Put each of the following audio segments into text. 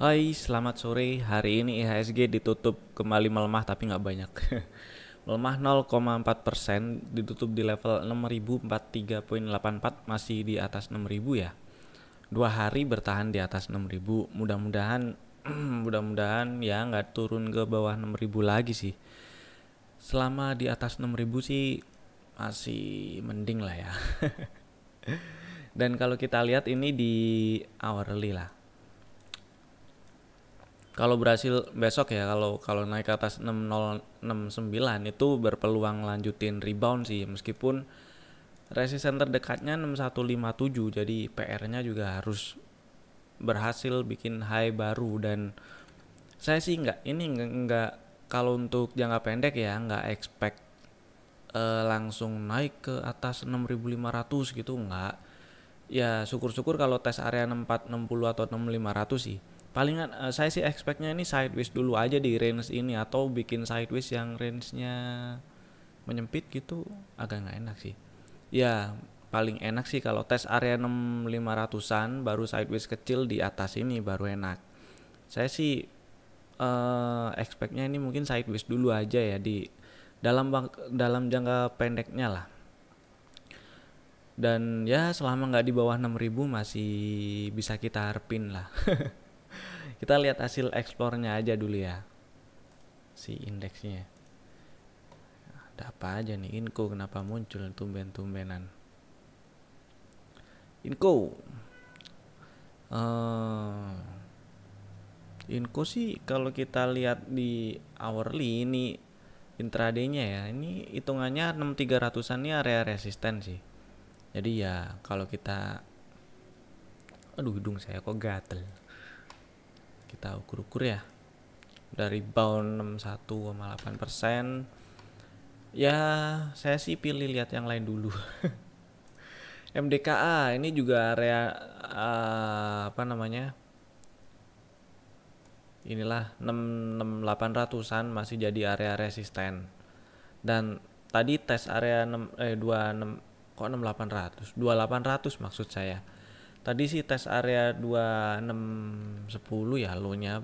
Hai, selamat sore. Hari ini IHSG ditutup kembali melemah tapi nggak banyak. Melemah 0,4%, ditutup di level 6.043,84, masih di atas 6.000 ya. 2 hari bertahan di atas 6.000. Mudah-mudahan mudah-mudahan ya nggak turun ke bawah 6.000 lagi sih. Selama di atas 6.000 sih masih mending lah ya. Dan kalau kita lihat ini di hourly lah. Kalau berhasil besok ya, kalau kalau naik ke atas 6069 itu berpeluang lanjutin rebound sih, meskipun resisten terdekatnya 6157, jadi PR-nya juga harus berhasil bikin high baru. Dan saya sih nggak kalau untuk jangka pendek ya nggak expect langsung naik ke atas 6500 gitu, nggak. Ya syukur-syukur kalau tes area 6460 atau 6500 sih. Palingan saya sih expectnya ini sideways dulu aja di range ini, atau bikin sideways yang range-nya menyempit gitu, agak nggak enak sih. Ya paling enak sih kalau tes area 6500-an baru sideways kecil di atas ini baru enak. Saya sih expectnya ini mungkin sideways dulu aja ya di dalam jangka pendeknya lah. Dan ya selama nggak di bawah 6.000 masih bisa kita harapin lah. Kita lihat hasil eksplornya aja dulu ya, si indeksnya. Ada apa aja nih Inco, kenapa muncul tumben-tumbenan? Inco. Uh, Inco sih kalau kita lihat di hourly ini intraday-nya ya, ini hitungannya 6300-an ini area resisten sih. Jadi ya kalau kita, aduh hidung saya kok gatel. Kita ukur-ukur ya. Dari bound 61,8%. Ya, saya sih pilih lihat yang lain dulu. MDKA ini juga area apa namanya? Inilah 66800-an masih jadi area resisten. Dan tadi tes area 26 kok 6800? 2800 maksud saya. Tadi sih tes area 2610 ya, lo-nya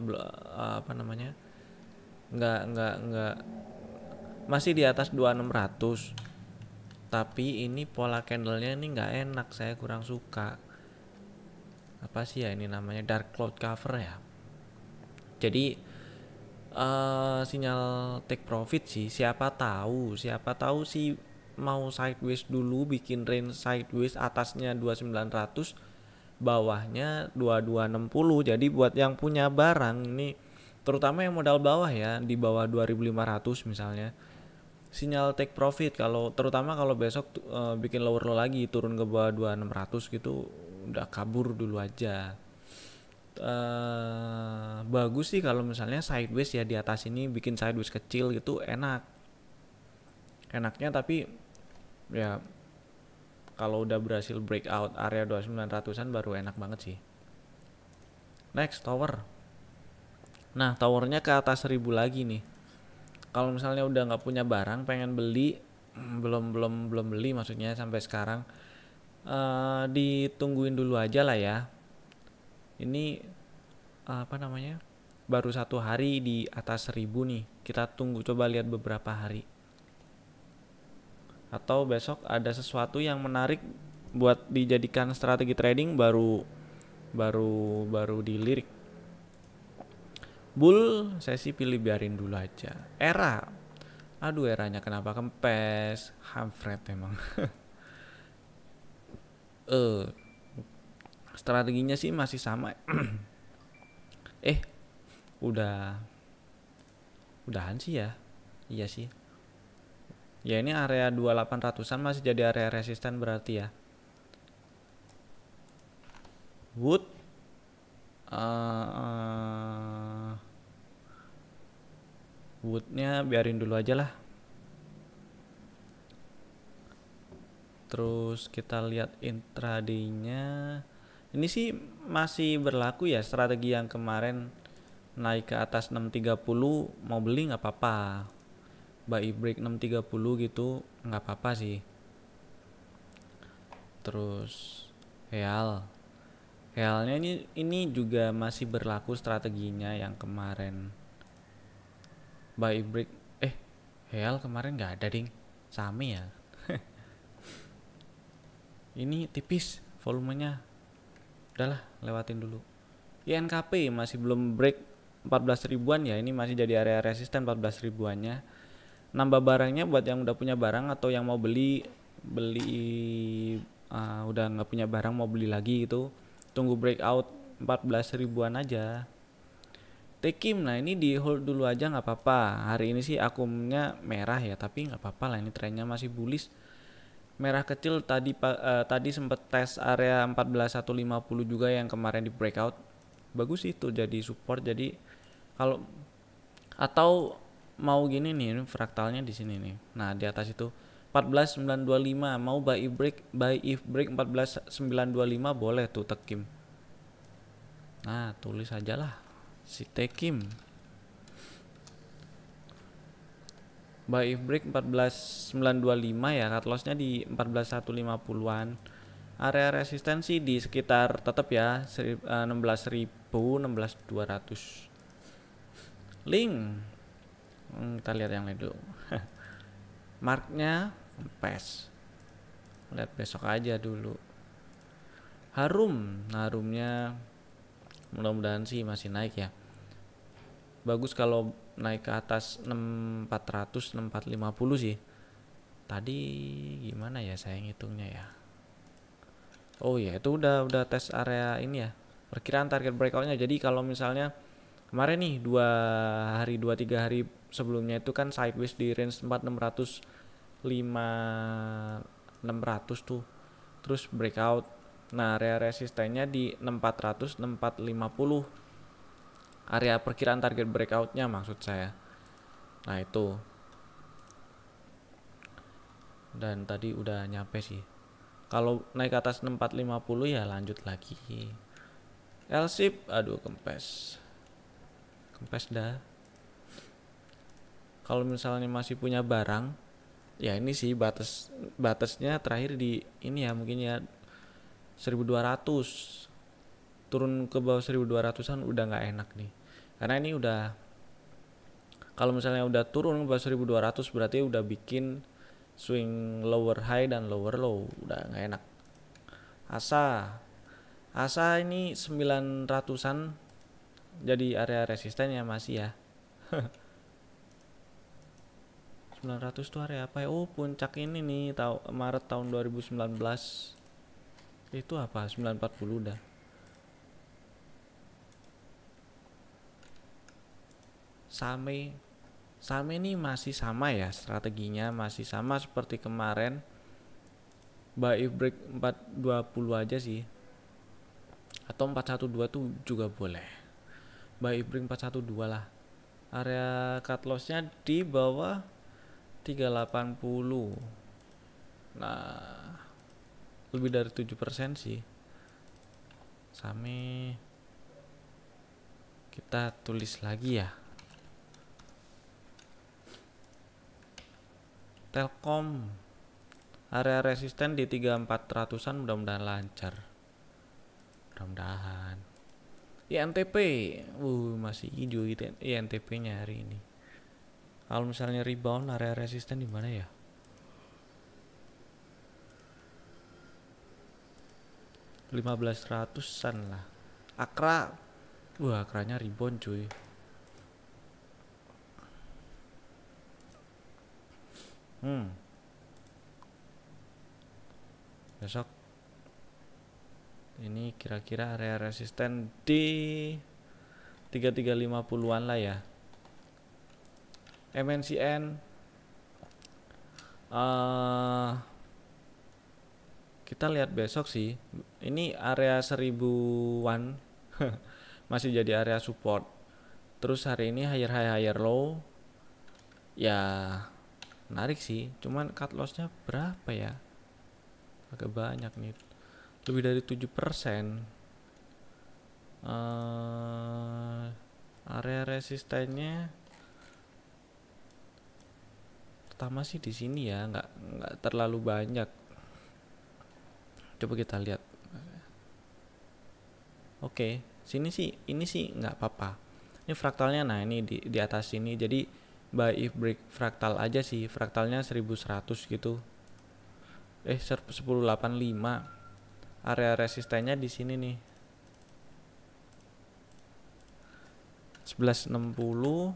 apa namanya? Nggak masih di atas 2600. Tapi ini pola candlenya ini nggak enak, saya kurang suka. Apa sih ya ini namanya, dark cloud cover ya. Jadi sinyal take profit sih, siapa tahu sih mau sideways dulu, bikin range sideways, atasnya 2900, bawahnya 2260. Jadi buat yang punya barang ini, terutama yang modal bawah ya, di bawah 2500 misalnya, sinyal take profit. Kalau terutama kalau besok bikin lower low lagi turun ke bawah 2600 gitu, udah kabur dulu aja. Bagus sih kalau misalnya sideways ya, di atas ini bikin sideways kecil gitu, enaknya. Tapi ya kalau udah berhasil breakout area 2900-an baru enak banget sih. Next, tower. Nah, towernya ke atas 1000 lagi nih. Kalau misalnya udah nggak punya barang, pengen beli, belum beli maksudnya sampai sekarang, ditungguin dulu aja lah ya. Ini apa namanya, baru 1 hari di atas 1000 nih, kita tunggu, coba lihat beberapa hari, atau besok ada sesuatu yang menarik buat dijadikan strategi trading, baru dilirik. Bull saya sih pilih biarin dulu aja. Era, aduh eranya kenapa kempes, hamfret emang. Strateginya sih masih sama. eh udahan sih ya. Iya sih. Ya ini area 2800-an masih jadi area resisten berarti ya. Wood woodnya biarin dulu aja lah. Terus kita lihat intraday-nya. Ini sih masih berlaku ya strategi yang kemarin, naik ke atas 630 mau beli nggak apa-apa. Buy break 630 gitu nggak apa-apa sih. Terus Heal Realnya ini juga masih berlaku strateginya yang kemarin buy break. Real kemarin nggak ada ding, Same ya. Ini tipis volumenya, udahlah lewatin dulu. INKP masih belum break 14 ribuan ya, ini masih jadi area resisten 14 ribuannya. Nambah barangnya buat yang udah punya barang atau yang mau beli udah nggak punya barang mau beli lagi gitu, tunggu breakout 14 ribuan aja. Tekim, nah ini di hold dulu aja nggak apa-apa. Hari ini sih akumnya merah ya, tapi nggak apa-apa lah, ini trennya masih bullish. Merah kecil tadi sempet tes area 14.150 juga yang kemarin di breakout. Bagus itu jadi support. Jadi kalau atau mau gini nih, ini fraktalnya di sini nih. Nah, di atas itu 14.925 mau buy if break 14.925 boleh tuh Tekim. Nah, tulis aja lah si Tekim. Buy if break 14.925 ya, cut lossnya di 14.150-an. Area resistensi di sekitar tetap ya 16.000, 16.200. Link. Kita lihat yang lain dulu. Marknya kempes. Lihat besok aja dulu. Harumnya mudah-mudahan sih masih naik ya. Bagus kalau naik ke atas 6400, 6450 sih. Tadi gimana ya saya ngitungnya ya? Oh ya, itu udah tes area ini ya. Perkiraan target breakoutnya. Jadi kalau misalnya kemarin nih 2 3 hari sebelumnya itu kan sideways di range 4600 5600 tuh. Terus breakout. Nah, area resistennya di 6400 6450. Area perkiraan target breakoutnya maksud saya. Nah, itu. Dan tadi udah nyampe sih. Kalau naik ke atas 6450 ya lanjut lagi. L-ship, aduh kempes dah. Kalau misalnya masih punya barang, ya ini sih batasnya terakhir di ini ya, mungkin ya 1200. Turun ke bawah 1200-an udah nggak enak nih. Karena ini udah, kalau misalnya udah turun ke bawah 1200 berarti udah bikin swing lower high dan lower low, udah nggak enak. Asa ini 900-an jadi area resisten ya masih ya. 900 tuh area apa ya? Oh, puncak ini nih Maret tahun 2019. Itu apa? 940 udah. Same ini masih sama ya, strateginya masih sama seperti kemarin. Buy if break 420 aja sih. Atau 412 tuh juga boleh. Buy if break 412 lah. Area cut lossnya di bawah 380. Nah, lebih dari 7% sih. Same kita tulis lagi ya. Telkom area resisten di 3400-an, mudah-mudahan lancar. Mudah-mudahan. INTP masih hijau gitu INTP-nya hari ini. Kalau misalnya rebound area resisten di mana ya? 1500-an lah. Akra. Akranya rebound cuy. Besok ini kira-kira area resisten di 3350-an lah ya. MNCN kita lihat besok sih. Ini area 1000-an masih jadi area support. Terus hari ini higher high higher low. Ya menarik sih, cuman cut lossnya berapa ya? Agak banyak nih, lebih dari 7%. Area resistennya pertama sih di sini ya, nggak terlalu banyak. Coba kita lihat. Oke, sini sih ini sih nggak apa-apa. Ini fraktalnya, nah ini di atas sini, jadi buy if break fraktal aja sih, fraktalnya 1100 gitu. 1085. Area resistennya di sini nih, 1160,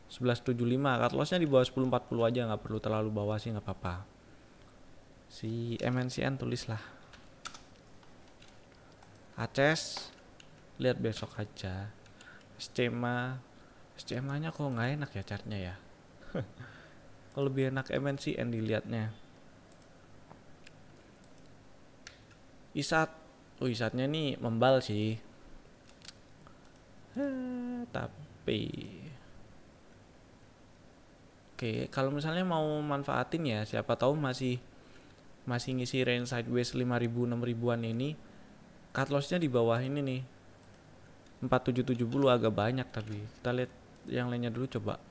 1175. Cut lossnya di bawah 1040 aja, nggak perlu terlalu bawah sih, nggak apa-apa. Si MNCN tulislah Aces, lihat besok aja. SCMA nya kok nggak enak ya chartnya ya. Kalau lebih enak MNCN dilihatnya. ISAT, ISATnya nih membal sih, tapi oke, kalau misalnya mau manfaatin ya, siapa tahu masih ngisi range sideways 5000 6000-an ini, cut lossnya di bawah ini nih 4770 agak banyak, tapi kita lihat yang lainnya dulu coba.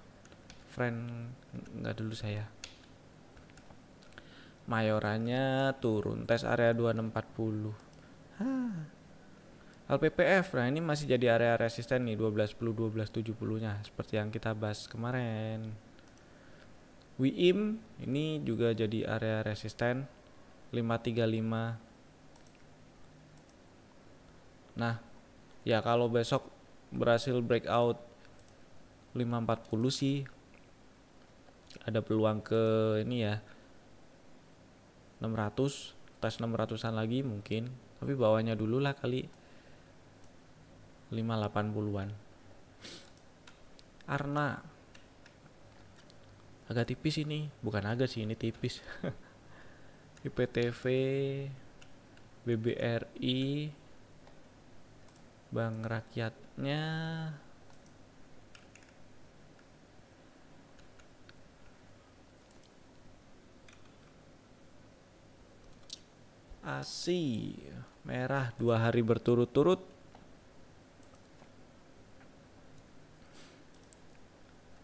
Friend nggak dulu saya. Mayorannya turun, tes area 2640. LPPF, nah ini masih jadi area resisten nih 1210 1270 nya seperti yang kita bahas kemarin. WIM ini juga jadi area resisten 535. Nah, ya kalau besok berhasil breakout 540 sih ada peluang ke ini ya 600, tes 600-an lagi mungkin, tapi bawahnya dulu lah kali 580-an. Arna agak tipis ini, bukan agak sih, ini tipis. IPTV, BBRI, Bank Rakyatnya ASI merah 2 hari berturut-turut.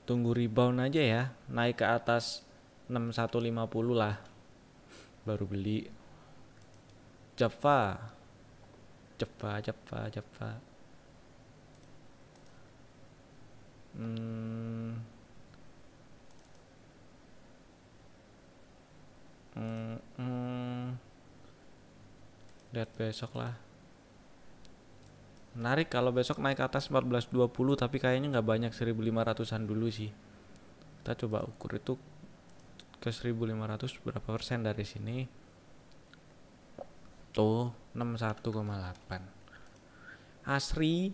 Tunggu rebound aja ya, naik ke atas 6150 lah baru beli. Java lihat besok lah. Menarik kalau besok naik ke atas 1420, tapi kayaknya nggak banyak, 1500-an dulu sih. Kita coba ukur itu ke 1500 berapa persen dari sini. Tuh 61,8. Asri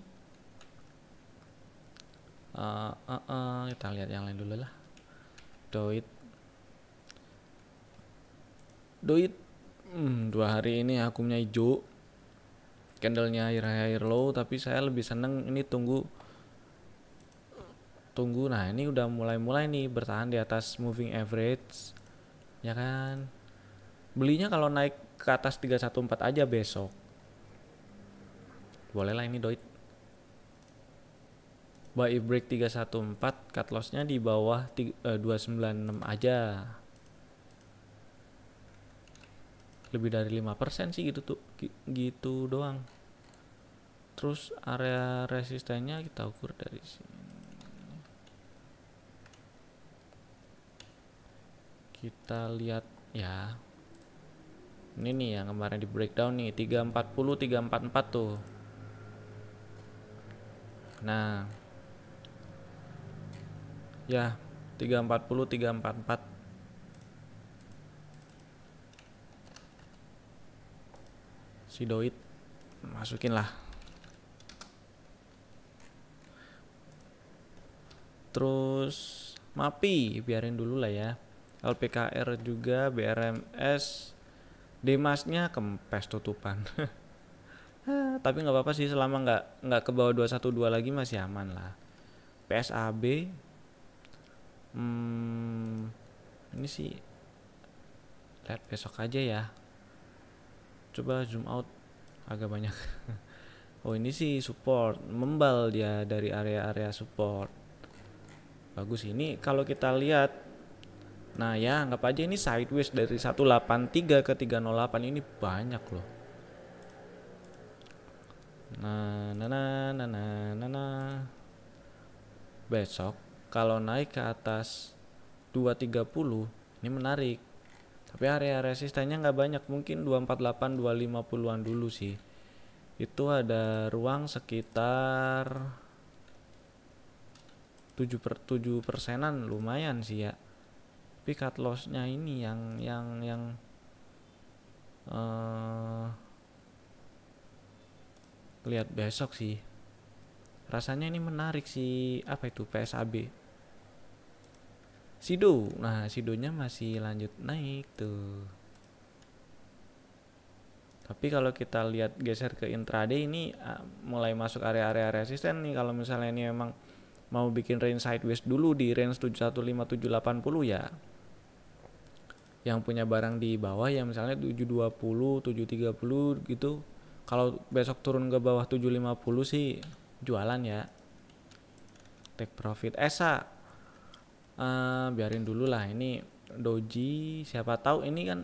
kita lihat yang lain dulu lah. Doit 2 hari ini akumnya hijau, candlenya higher low, tapi saya lebih seneng ini tunggu. Nah ini udah mulai nih bertahan di atas moving average ya kan. Belinya kalau naik ke atas 314 aja besok boleh lah ini Doit. Buy break 314, cut lossnya di bawah 296 aja, lebih dari 5% sih gitu tuh, gitu doang. Terus area resistennya kita ukur dari sini. Kita lihat ya. Ini nih yang kemarin di breakdown nih, 340 344 tuh. Nah. Ya, 340 344. Si Doit masukin lah. Terus MAPI biarin dulu lah ya. LPKR juga, BRMS, Demasnya kempes tutupan. Tapi nggak apa-apa sih selama nggak ke bawah 212 lagi masih aman lah. PSAB ini sih lihat besok aja ya. Coba zoom out agak banyak. Oh ini sih support, membal dia dari area-area support. Bagus ini kalau kita lihat. Nah ya anggap aja ini sideways dari 183 ke 308 ini banyak loh. Nah, besok kalau naik ke atas 230 ini menarik. Tapi area resistennya nggak banyak, mungkin 248 250-an dulu sih. Itu ada ruang sekitar 7%, lumayan sih ya. Tapi cut loss-nya ini yang lihat besok sih. Rasanya ini menarik sih, apa itu PSAB. Sido. Nah, Sidonya masih lanjut naik tuh. Tapi kalau kita lihat geser ke intraday ini mulai masuk area-area resisten nih. Kalau misalnya ini memang mau bikin range sideways dulu di range 715-780 ya. Yang punya barang di bawah ya misalnya 720, 730 gitu. Kalau besok turun ke bawah 750 sih jualan ya. Take profit. ESA biarin dulu lah, ini doji siapa tahu ini kan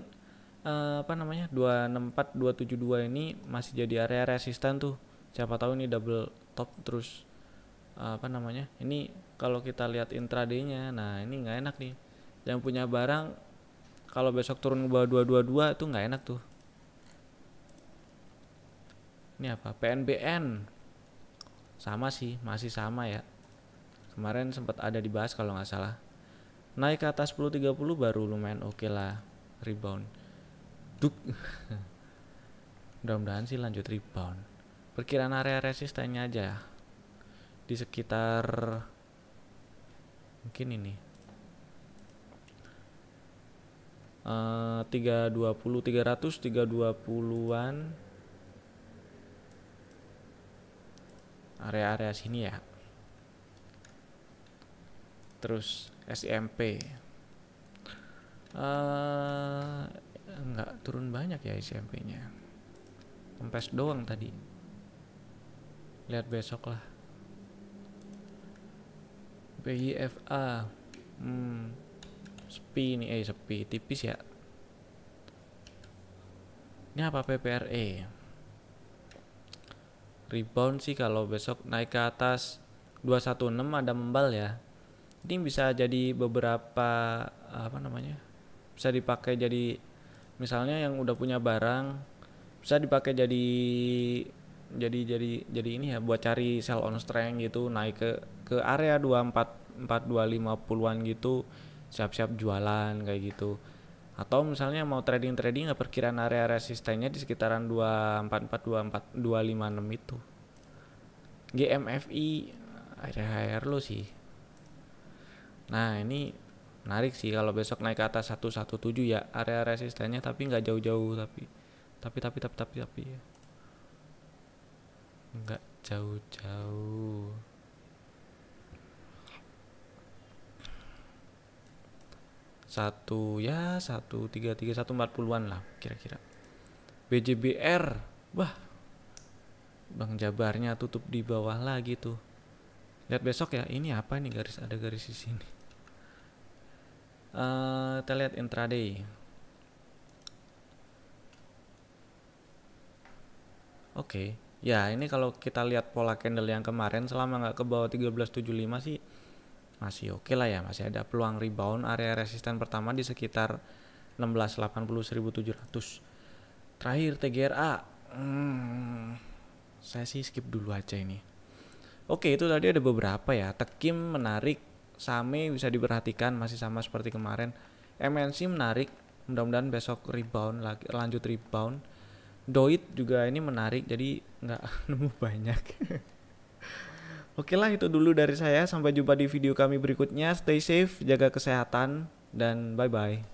264 272 ini masih jadi area resisten tuh, siapa tahu ini double top terus ini kalau kita lihat intradaynya. Nah ini nggak enak nih, yang punya barang kalau besok turun ke bawah 222 itu nggak enak tuh. Ini apa, PNBN sama sih, masih sama ya, kemarin sempat ada dibahas kalau nggak salah. Naik ke atas 10.30 baru lumayan oke lah, rebound. Duk. Mudah-mudahan sih lanjut rebound. Perkiraan area resistennya aja di sekitar mungkin ini 320 300 320-an, area-area sini ya. Terus SMP nggak turun banyak ya SMP-nya, kempes doang tadi. Lihat besok lah. BIFA sepi nih, sepi tipis ya. Ini apa, PPRE rebound sih kalau besok naik ke atas 216 ada membal ya. Ini bisa jadi beberapa bisa dipakai jadi misalnya yang udah punya barang bisa dipakai jadi ini ya buat cari sell on strength gitu, naik ke area 244 250-an gitu, siap-siap jualan kayak gitu. Atau misalnya mau trading ya perkiraan area resistennya di sekitaran 244 256 itu. GMFI akhir lo sih. Nah ini menarik sih kalau besok naik ke atas 117 ya, area resistennya tapi nggak jauh-jauh, tapi ya nggak jauh-jauh. Satu 133 140-an lah kira-kira. BJBR, wah Bang Jabarnya tutup di bawah lagi tuh. Lihat besok ya, ini apa nih, ada garis di sini. Kita lihat intraday. Oke. Ya ini kalau kita lihat pola candle yang kemarin selama nggak ke bawah 1375 sih masih oke lah ya, masih ada peluang rebound. Area resisten pertama di sekitar 1680 1700. Terakhir TGRA, saya sih skip dulu aja ini. Oke, itu tadi ada beberapa ya. Tekim menarik, Same bisa diperhatikan masih sama seperti kemarin. MNC menarik, mudah-mudahan besok rebound lagi, lanjut rebound. Doit juga ini menarik, jadi nggak nemu banyak. Oke lah, itu dulu dari saya. Sampai jumpa di video kami berikutnya. Stay safe, jaga kesehatan, dan bye-bye.